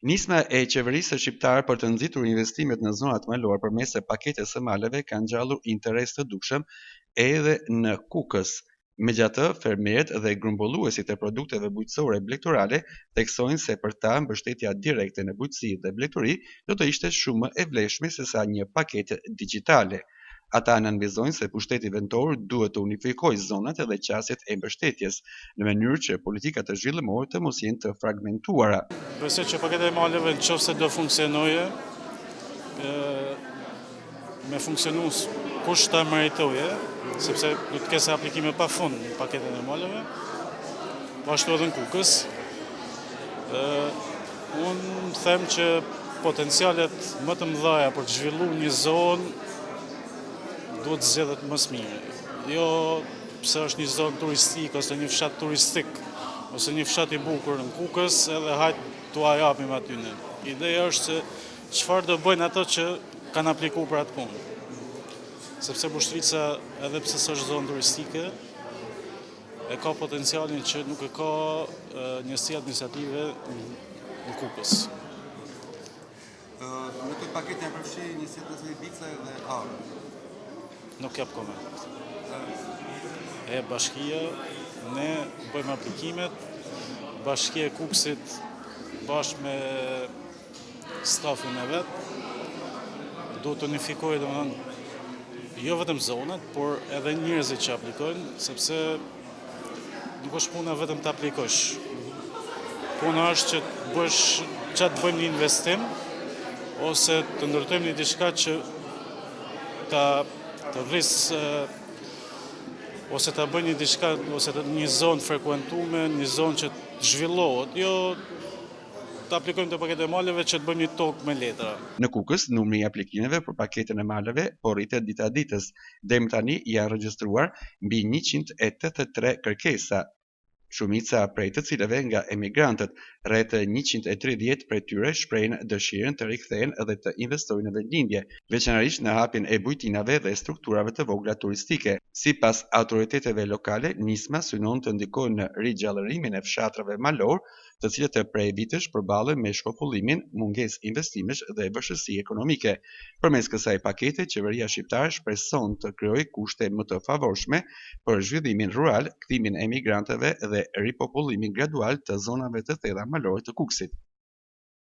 Nisma e qeverisë shqiptare për të nxitur investimet në zonat malore përmes paketes së maleve ka ngjallur interes të dukshëm edhe në Kukës. Megjithatë, fermerët dhe grumbulluesit e produkteve bujqësore blegturale theksojnë se për ta mbështetja direkte në bujqësi dhe blegturi do të ishte shumë më e vlefshme se sa një paketë digjitale. Ata nënvizojnë se pushteti vendor duhet të unifikojë zonat dhe qasjet e mbështetjes në mënyrë që politikat e zhvillimore të mos jenë të fragmentuara. Besoj që paketa e maleve nëse do funksionoje, me funksionu kush ta meritoje, sepse do të ketë aplikime pafund në paketën e maleve, po ashtu edhe në Kukës. Unë them që potencialet më të mëdha për të zhvilluar një zonë duhet zgjedhet më së miri. Jo pse është një zonë turistike ose një fshat turistik ose një fshat i bukur në Kukës, edhe hajt t'u japim aty ne. Ideja është se çfarë do bëjnë ato që kanë aplikuar për atë punë. Sepse Bushtrica, edhe pse është zonë turistike, e ka potencialin që nuk e ka njësi administrative në Kukës. Në këtë paketë janë përfshirë njësitë të Vica dhe Arë. Nuk jap koment. E bashkia, ne bëjmë aplikimet, bashkia e Kukësit bashkë me stafin e vet, do të unifikojë domethënë jo vetëm zonat, por edhe njerëzit që aplikojnë, sepse nuk është puna vetëm të aplikosh. Puna është që të bëjmë një investim, ose të ndërtojmë një diçka që të vris, ose të bëjmë një diçka, ose një zonë frekuentume, një zonë që të zhvillohet, jo të aplikojmë të paketë e maleve që të bëjmë një tokë me letra. Në Kukës, numri i aplikimeve për paketën e maleve po rritet dita ditës. Deri më tani janë regjistruar mbi 183 kërkesa, shumica prej të cilave nga emigrantët. Rreth 130 prej tyre shprehin dëshirën të rikthehen dhe të investojnë në vendlindje, veçanërisht në hapjen e bujtinave dhe strukturave të vogla turistike. Sipas autoriteteve lokale, nisma synon të ndikojë në rigjallërimin e fshatrave malor, të cilët prej vitesh përballen me shkopullimin, mungesë investimesh dhe vështirësi ekonomike. Përmes kësaj pakete, qeveria shqiptare shpreson të krijojë kushte më të favorshme për zhvillimin rural, kthimin e emigrantëve dhe ripopullimin gradual të zonave të thella malore të Kukësit.